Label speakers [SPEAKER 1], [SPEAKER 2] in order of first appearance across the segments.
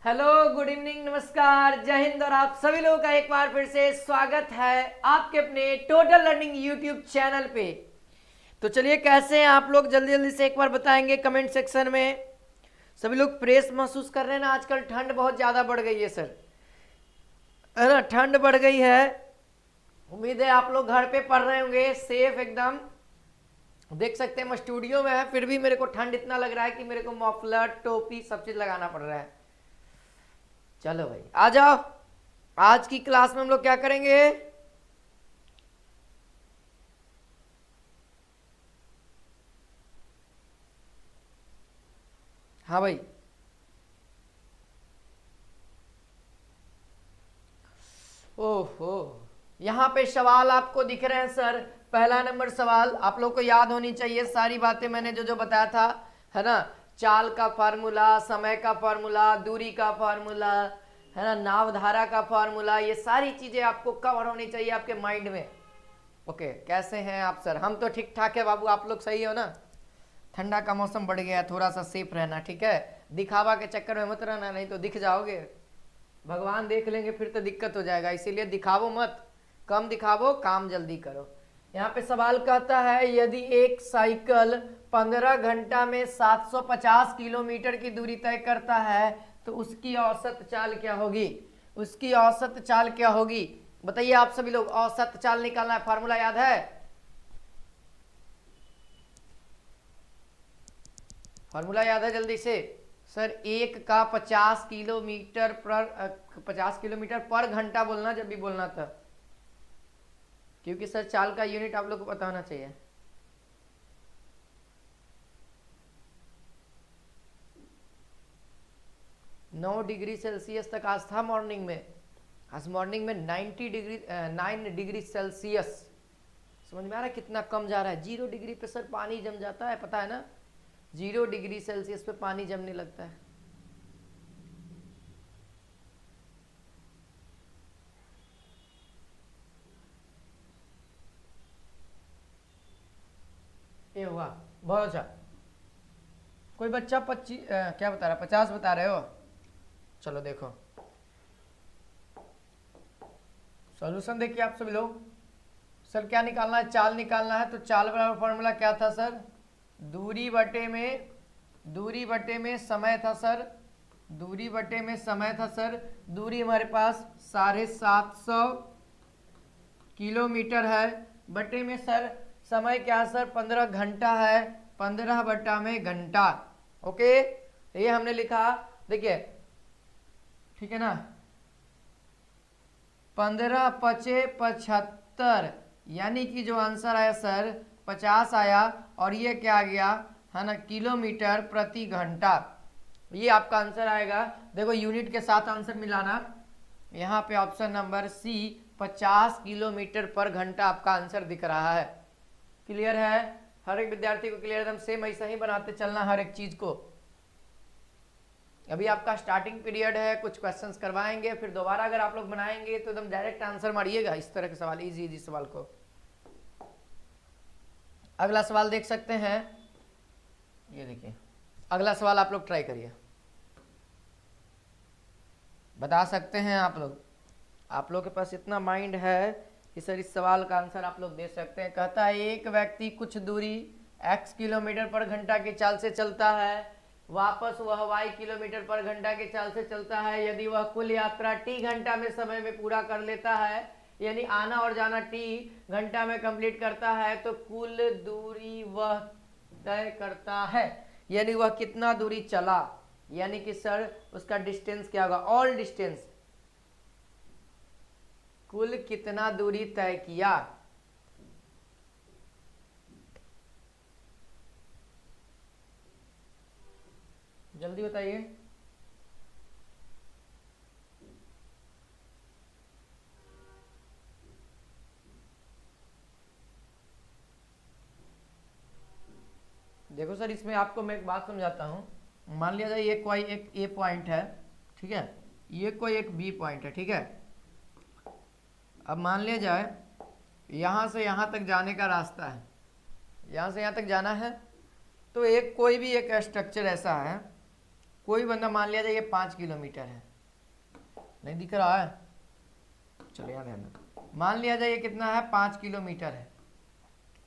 [SPEAKER 1] Hello, good evening, नमस्कार, जय हिंद और आप सभी लोगों का एक बार फिर से स्वागत है आपके अपने टोटल लर्निंग यूट्यूब चैनल पे। तो चलिए, कैसे हैं आप लोग, जल्दी जल्दी से एक बार बताएंगे कमेंट सेक्शन में। सभी लोग फ्रेश महसूस कर रहे हैं ना? आजकल ठंड बहुत ज़्यादा बढ़ गई है सर, है ना? ठंड बढ़ गई है। उम्मीद है आप लोग घर पे पढ़ रहे होंगे सेफ एकदम। देख सकते हैं मैं स्टूडियो में है, फिर भी मेरे को ठंड इतना लग रहा है कि मेरे को मफलर, टोपी सब चीज़ लगाना पड़ रहा है। चलो भाई, आ जाओ। आज की क्लास में हम लोग क्या करेंगे? हाँ भाई, ओहो, यहाँ पे सवाल आपको दिख रहे हैं सर। पहला नंबर सवाल आप लोग को याद होनी चाहिए सारी बातें मैंने जो जो बताया था, है ना? चाल का फार्मूला, समय का फार्मूला, दूरी का फार्मूला, है ना, नावधारा का फार्मूला, ये सारी चीजें आपको कवर होनी चाहिए आपके माइंड में। ओके, कैसे हैं आप सर? हम तो ठीक ठाक है बाबू, आप लोग सही हो ना? ठंडा का मौसम बढ़ गया, थोड़ा सा सेफ रहना, ठीक है? दिखावा के चक्कर में मत रहना, नहीं तो दिख जाओगे, भगवान देख लेंगे फिर तो दिक्कत हो जाएगा। इसीलिए दिखावो मत, कम दिखावो, काम जल्दी करो। यहाँ पे सवाल कहता है, यदि एक साइकिल 15 घंटा में 750 किलोमीटर की दूरी तय करता है तो उसकी औसत चाल क्या होगी? उसकी औसत चाल क्या होगी? बताइए आप सभी लोग, औसत चाल निकालना है, फार्मूला याद है? फार्मूला याद है जल्दी से? सर, एक का 50 किलोमीटर पर घंटा बोलना जब भी बोलना था, क्योंकि सर चाल का यूनिट आप लोग को पता होना चाहिए। नौ डिग्री सेल्सियस तक आज था मॉर्निंग में। आज मॉर्निंग में 9 डिग्री सेल्सियस। समझ में आ रहा है कितना कम जा रहा है? 0 डिग्री पे सर पानी जम जाता है, पता है ना? 0 डिग्री सेल्सियस पे पानी जमने लगता है। ये हुआ बहुत अच्छा। कोई बच्चा 25 क्या बता रहा है? 50 बता रहे हो? चलो देखो सॉल्यूशन देखिए आप सभी लोग। सर क्या निकालना है? चाल निकालना है। तो चाल बराबर फॉर्मूला क्या था सर? दूरी बटे में समय था सर। दूरी बटे में समय था सर। दूरी हमारे पास 750 किलोमीटर है, बटे में सर समय क्या सर? 15 घंटा है, 15 बटा में घंटा। ओके, ये हमने लिखा, देखिए, ठीक है ना? 15 पचे 75, यानी कि जो आंसर आया सर 50 आया, और ये क्या आ गया, है ना, किलोमीटर प्रति घंटा। ये आपका आंसर आएगा। देखो यूनिट के साथ आंसर मिलाना, यहाँ पे ऑप्शन नंबर सी 50 किलोमीटर पर घंटा आपका आंसर दिख रहा है। क्लियर है? हर एक विद्यार्थी को क्लियर? एकदम सेम ऐसा ही बनाते चलना हर एक चीज को। अभी आपका स्टार्टिंग पीरियड है, कुछ क्वेश्चंस करवाएंगे, फिर दोबारा अगर आप लोग बनाएंगे तो एकदम डायरेक्ट आंसर मारिएगा इस तरह के सवाल, इजी इजी सवाल को। अगला सवाल देख सकते हैं, ये देखिए अगला सवाल आप लोग ट्राई करिए, बता सकते हैं आप लोग। आप लोग के पास इतना माइंड है कि सर इस सवाल का आंसर आप लोग दे सकते हैं। कहता है एक व्यक्ति कुछ दूरी x किलोमीटर पर घंटा की चाल से चलता है, वापस वह y किलोमीटर पर घंटा की चाल से चलता है। यदि वह कुल यात्रा t घंटा में समय में पूरा कर लेता है, यानी आना और जाना t घंटा में कंप्लीट करता है, तो कुल दूरी वह तय करता है, यानी वह कितना दूरी चला, यानी कि सर उसका डिस्टेंस क्या होगा, ऑल डिस्टेंस, कुल कितना दूरी तय किया। जल्दी बताइए। देखो सर, इसमें आपको मैं एक बात समझाता हूं। मान लिया जाए ये कोई एक ए पॉइंट है, ठीक है, ये कोई एक बी पॉइंट है, ठीक है। अब मान लिया जाए यहां से यहां तक जाने का रास्ता है, यहां से यहां तक जाना है, तो एक कोई भी एक स्ट्रक्चर ऐसा है, कोई बंदा मान लिया जाए ये 5 किलोमीटर है, नहीं दिख रहा है, चलो यहाँ ध्यान दो, मान लिया जाए ये कितना है, 5 किलोमीटर है,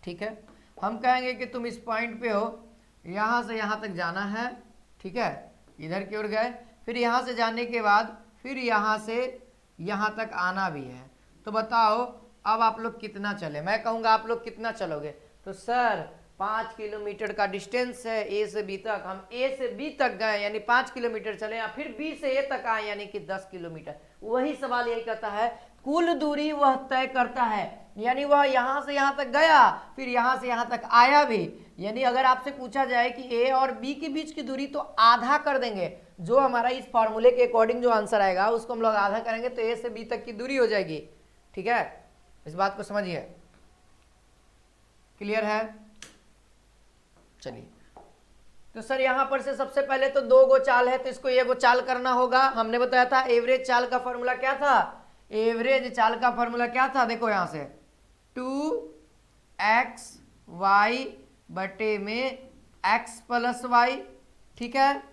[SPEAKER 1] ठीक है। हम कहेंगे कि तुम इस पॉइंट पे हो, यहाँ से यहाँ तक जाना है, ठीक है, इधर की ओर गए, फिर यहाँ से जाने के बाद फिर यहाँ से यहाँ तक आना भी है, तो बताओ अब आप लोग कितना चले। मैं कहूँगा आप लोग कितना चलोगे, तो सर 5 किलोमीटर का डिस्टेंस है ए से बी तक, हम ए से बी तक गए यानी 5 किलोमीटर चले, या फिर बी से ए तक आए यानी कि 10 किलोमीटर। वही सवाल यही कहता है, कुल दूरी वह तय करता है, यानी वह यहां से यहां तक गया, फिर यहां से यहां तक आया भी। यानी अगर आपसे पूछा जाए कि ए और बी के बीच की दूरी, तो आधा कर देंगे, जो हमारा इस फॉर्मूले के अकॉर्डिंग जो आंसर आएगा उसको हम लोग आधा करेंगे, तो ए से बी तक की दूरी हो जाएगी, ठीक है। इस बात को समझिए, क्लियर है। चलिए, तो सर यहां पर से सबसे पहले तो 2 गो चाल है, तो इसको ये गो चाल करना होगा। हमने बताया था एवरेज चाल का फॉर्मूला क्या था, एवरेज चाल का फॉर्मूला क्या था, देखो यहां से 2xy बटे में x प्लस वाई, ठीक है,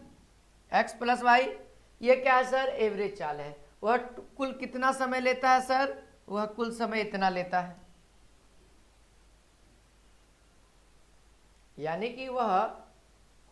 [SPEAKER 1] x प्लस वाई, ये क्या है सर, एवरेज चाल है। वह कुल कितना समय लेता है सर, वह कुल समय इतना लेता है, यानी कि वह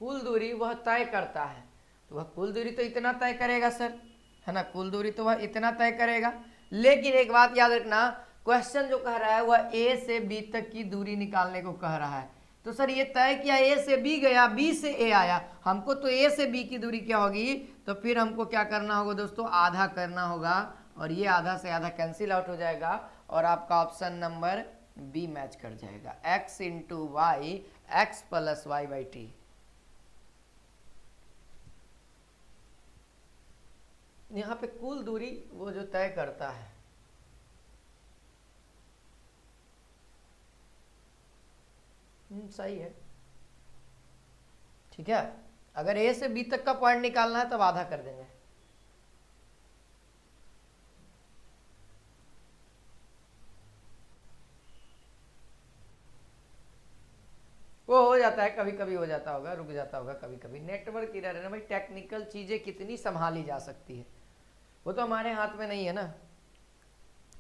[SPEAKER 1] कुल दूरी वह तय करता है, तो वह कुल दूरी तो इतना तय करेगा सर, है ना, कुल दूरी तो वह इतना तय करेगा। लेकिन एक बात याद रखना, क्वेश्चन जो कह रहा है वह ए से बी तक की दूरी निकालने को कह रहा है, तो सर ये तय किया, ए से बी गया, बी से ए आया, हमको तो ए से बी की दूरी क्या होगी, तो फिर हमको क्या करना होगा दोस्तों, आधा करना होगा, और ये आधा से आधा कैंसिल आउट हो जाएगा, और आपका ऑप्शन नंबर बी मैच कर जाएगा, x into Y, X plus Y by T. यहाँ पे कुल दूरी वो जो तय करता है, सही है, ठीक है। अगर ए से बी तक का पॉइंट निकालना है तब आधा कर देंगे, वो हो जाता है, कभी कभी हो जाता होगा, रुक जाता होगा कभी कभी, नेटवर्क इधर है ना भाई, टेक्निकल चीजें कितनी संभाली जा सकती है, वो तो हमारे हाथ में नहीं है ना।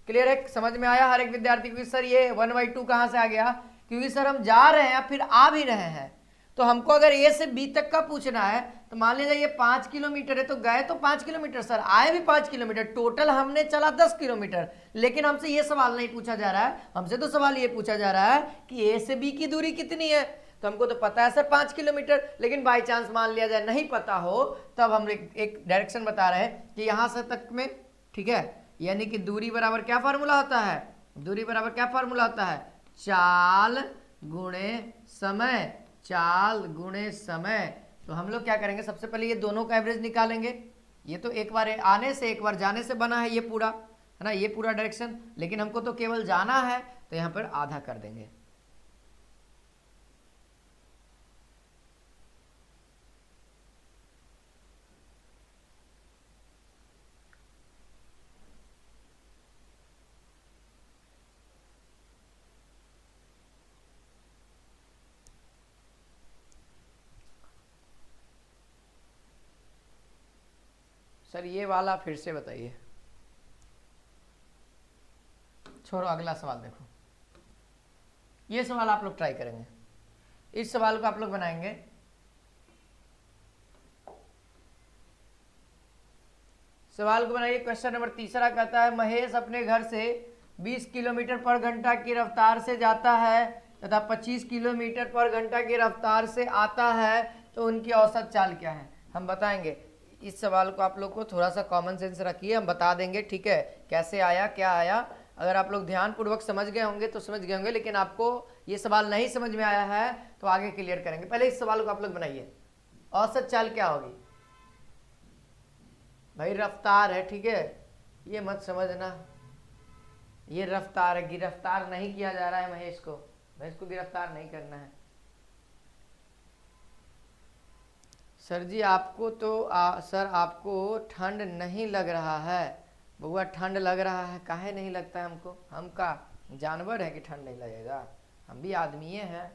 [SPEAKER 1] क्लियर है, समझ में आया हर एक विद्यार्थी को। सर ये 1/2 कहां से आ गया, क्योंकि सर हम जा रहे हैं फिर आ भी रहे हैं, तो हमको अगर ए से बी तक का पूछना है, तो मान लीजिए ये 5 किलोमीटर है, तो गए तो 5 किलोमीटर सर, आए भी 5 किलोमीटर, टोटल हमने चला 10 किलोमीटर। लेकिन हमसे ये सवाल नहीं पूछा जा रहा है, हमसे तो सवाल ये पूछा जा रहा है कि ए से बी की दूरी कितनी है, तो हमको तो पता है सर 5 किलोमीटर, लेकिन बाई चांस मान लिया जाए नहीं पता हो, तब हम एक डायरेक्शन बता रहे हैं कि यहां से तक में, ठीक है, यानी कि दूरी बराबर क्या फार्मूला होता है, दूरी बराबर क्या फार्मूला होता है, चाल गुणे समय, चाल गुणे समय। तो हम लोग क्या करेंगे, सबसे पहले ये दोनों का एवरेज निकालेंगे। ये तो एक बार आने से एक बार जाने से बना है ये पूरा, है ना, ये पूरा डायरेक्शन, लेकिन हमको तो केवल जाना है, तो यहाँ पर आधा कर देंगे। सर ये वाला फिर से बताइए, छोड़ो, अगला सवाल देखो, ये सवाल आप लोग ट्राई करेंगे, इस सवाल को आप लोग बनाएंगे। सवाल को बनाइए। क्वेश्चन नंबर तीसरा कहता है महेश अपने घर से 20 किलोमीटर पर घंटा की रफ्तार से जाता है तथा 25 किलोमीटर पर घंटा की रफ्तार से आता है, तो उनकी औसत चाल क्या है? हम बताएंगे। इस सवाल को आप लोग को थोड़ा सा कॉमन सेंस रखिए, हम बता देंगे, ठीक है, कैसे आया क्या आया। अगर आप लोग ध्यानपूर्वक समझ गए होंगे तो समझ गए होंगे, लेकिन आपको ये सवाल नहीं समझ में आया है तो आगे क्लियर करेंगे। पहले इस सवाल को आप लोग बनाइए। औसत चाल क्या होगी भाई? रफ्तार है, ठीक है, ये मत समझना ये रफ्तार है। गिरफ्तार नहीं किया जा रहा है महेश को गिरफ्तार नहीं करना है। सर जी आपको तो सर आपको ठंड नहीं लग रहा है। बउआ ठंड लग रहा है, काहे नहीं लगता है हमको? हम का जानवर है कि ठंड नहीं लगेगा? हम भी आदमी हैं।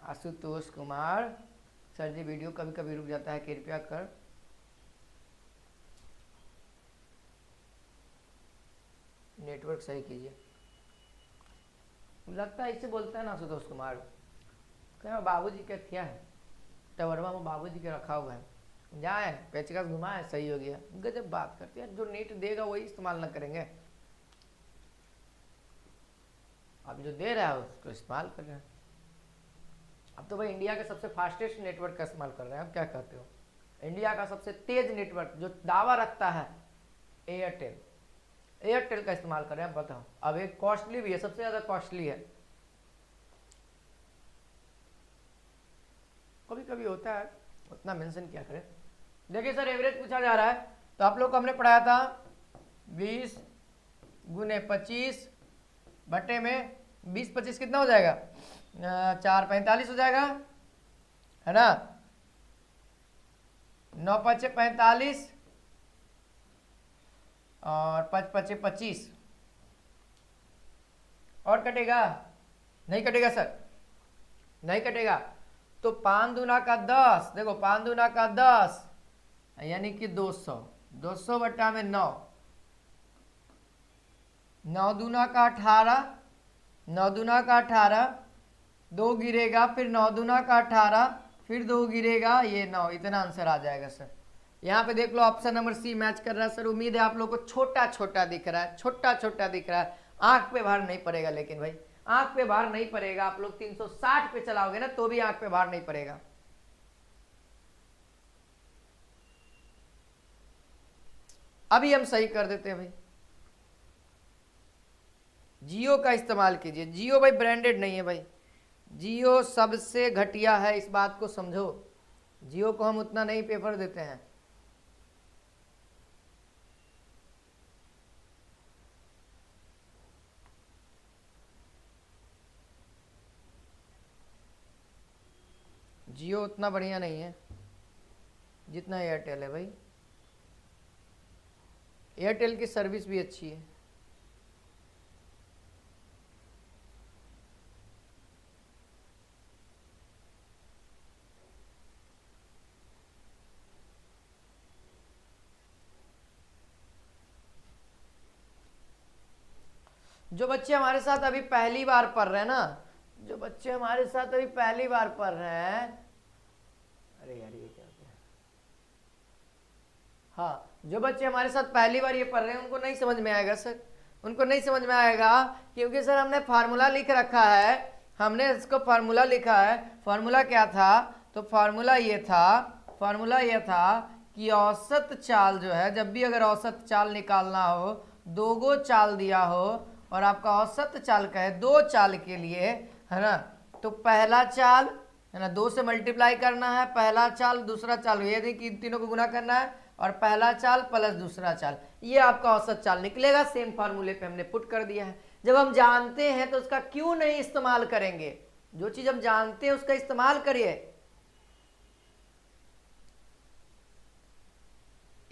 [SPEAKER 1] आशुतोष कुमार, सर जी वीडियो कभी कभी रुक जाता है, कृपया कर नेटवर्क सही कीजिए। लगता है इससे बोलता है ना आशुतोष कुमार। क्या बाबूजी के क्या है, टवरवा में बाबूजी के रखा हुआ है, जाए पेचकस घुमाए सही हो गया। गजब बात करते हैं, जो नेट देगा वही इस्तेमाल ना करेंगे। अब जो दे रहा है उसको इस्तेमाल कर रहे हैं। अब तो भाई इंडिया के सबसे फास्टेस्ट नेटवर्क का इस्तेमाल कर रहे हैं। आप क्या कहते हो? इंडिया का सबसे तेज नेटवर्क जो दावा रखता है एयरटेल का इस्तेमाल कर रहे हैं। बताओ, अब एक कॉस्टली भी है, सबसे ज्यादा कॉस्टली है। कभी कभी होता है, उतना मेंशन क्या करें। देखिए सर एवरेज पूछा जा रहा है, तो आप लोग को हमने पढ़ाया था 20 गुने 25 बटे में 20-25 कितना हो जाएगा? 4-45 हो जाएगा, है ना। 9-5-45 और 5-5-25 और कटेगा? नहीं कटेगा सर, नहीं कटेगा। तो 5 दूना का 10, देखो 5 दूना का 10 यानी कि 200, 200 बटा में 9, 9 दूना का 18, 9 दूना का 18, 2 गिरेगा, फिर 9 दूना का 18, फिर 2 गिरेगा, ये 9, इतना आंसर आ जाएगा सर। यहाँ पे देख लो ऑप्शन नंबर सी मैच कर रहा है सर। उम्मीद है आप लोग को छोटा छोटा दिख रहा है, छोटा छोटा दिख रहा है, आंख पे भार नहीं पड़ेगा। लेकिन भाई आंख पे भार नहीं पड़ेगा, आप लोग 360 पे चलाओगे ना तो भी आंख पे भार नहीं पड़ेगा। अभी हम सही कर देते हैं भाई। जियो का इस्तेमाल कीजिए। जियो भाई ब्रांडेड नहीं है भाई, जियो सबसे घटिया है, इस बात को समझो। जियो को हम उतना नहीं प्रेफर देते हैं। जियो उतना बढ़िया नहीं है जितना एयरटेल है भाई। एयरटेल की सर्विस भी अच्छी है। जो बच्चे हमारे साथ अभी पहली बार पढ़ रहे हैं ना, जो बच्चे हमारे साथ अभी पहली बार पढ़ रहे हैं, अरे यार ये क्या है, हाँ, जो बच्चे हमारे साथ पहली बार ये पढ़ रहे हैं उनको नहीं समझ में आएगा सर, उनको नहीं समझ में आएगा, क्योंकि सर हमने फार्मूला लिख रखा है, हमने इसको फार्मूला लिखा है। फार्मूला क्या था? तो फार्मूला ये था कि औसत चाल जो है, जब भी अगर औसत चाल निकालना हो, 2 गो चाल दिया हो और आपका औसत चाल का है 2 चाल के लिए, है ना, तो पहला चाल है ना 2 से मल्टीप्लाई करना है, पहला चाल दूसरा चाल, ये नहीं कि तीनों को गुना करना है, और पहला चाल प्लस दूसरा चाल, ये आपका औसत चाल निकलेगा। सेम फार्मूले पे हमने पुट कर दिया है। जब हम जानते हैं तो उसका क्यों नहीं इस्तेमाल करेंगे? जो चीज हम जानते हैं उसका इस्तेमाल करिए।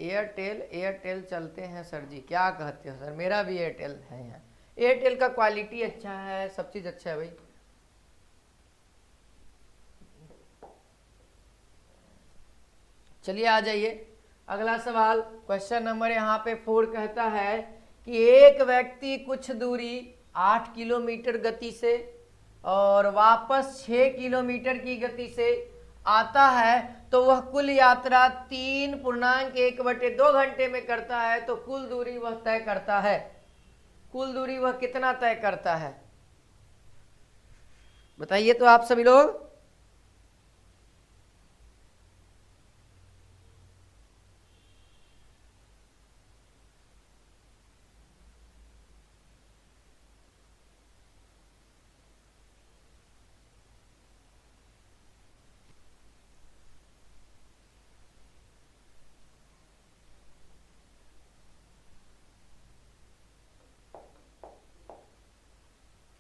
[SPEAKER 1] एयरटेल चलते हैं सर जी, क्या कहते हो सर? मेरा भी एयरटेल है यहाँ। एयरटेल का क्वालिटी अच्छा है, सब चीज अच्छा है भाई। चलिए आ जाइए अगला सवाल। क्वेश्चन नंबर यहाँ पे 4 कहता है कि एक व्यक्ति कुछ दूरी 8 किलोमीटर गति से और वापस 6 किलोमीटर की गति से आता है तो वह कुल यात्रा 3.1/2 घंटे में करता है, तो कुल दूरी वह तय करता है। कुल दूरी वह कितना तय करता है बताइए तो आप सभी लोग।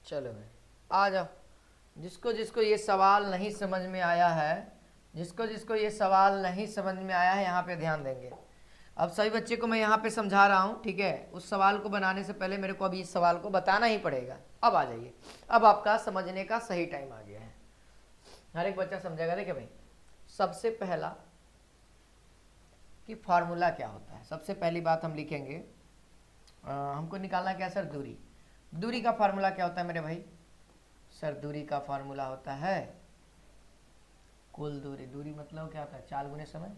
[SPEAKER 1] चलो भाई आ जाओ, जिसको जिसको ये सवाल नहीं समझ में आया है, जिसको जिसको ये सवाल नहीं समझ में आया है यहाँ पे ध्यान देंगे। अब सभी बच्चे को मैं यहाँ पे समझा रहा हूँ, ठीक है। उस सवाल को बनाने से पहले मेरे को अभी इस सवाल को बताना ही पड़ेगा। अब आ जाइए, अब आपका समझने का सही टाइम आ गया है, हर एक बच्चा समझेगा। देखिए भाई, सबसे पहला कि फार्मूला क्या होता है। सबसे पहली बात हम लिखेंगे, हमको निकालना क्या सर, दूरी। दूरी का फार्मूला क्या होता है मेरे भाई? सर दूरी का फार्मूला होता है कुल दूरी। दूरी मतलब क्या होता है? चाल गुने समय।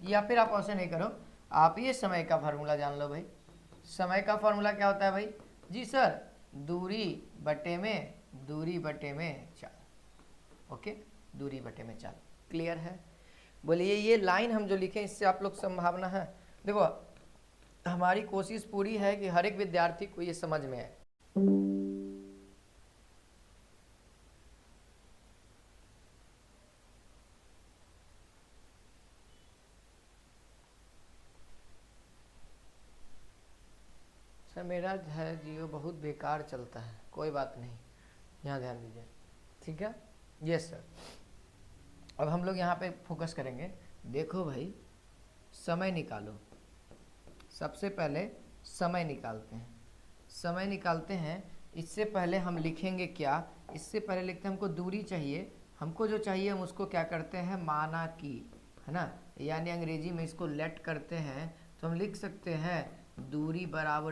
[SPEAKER 1] या फिर आप ऐसे नहीं करो, आप ये समय का फार्मूला जान लो भाई। समय का फार्मूला क्या होता है भाई? जी सर, दूरी बटे में चाल। ओके, दूरी बटे में चाल। क्लियर है? बोलिए ये लाइन हम जो लिखे इससे आप लोग संभावना है। देखो हमारी कोशिश पूरी है कि हर एक विद्यार्थी को ये समझ में आए। सर मेरा है जियो बहुत बेकार चलता है, कोई बात नहीं, यहाँ ध्यान दीजिए, ठीक है। यस सर, अब हम लोग यहाँ पे फोकस करेंगे। देखो भाई, समय निकालो। सबसे पहले समय निकालते हैं, समय निकालते हैं। इससे पहले हम लिखेंगे क्या? इससे पहले लिखते हैं हमको दूरी चाहिए। हमको जो चाहिए हम उसको क्या करते हैं? माना कि, है ना, यानी अंग्रेजी में इसको लेट करते हैं। तो हम लिख सकते हैं दूरी बराबर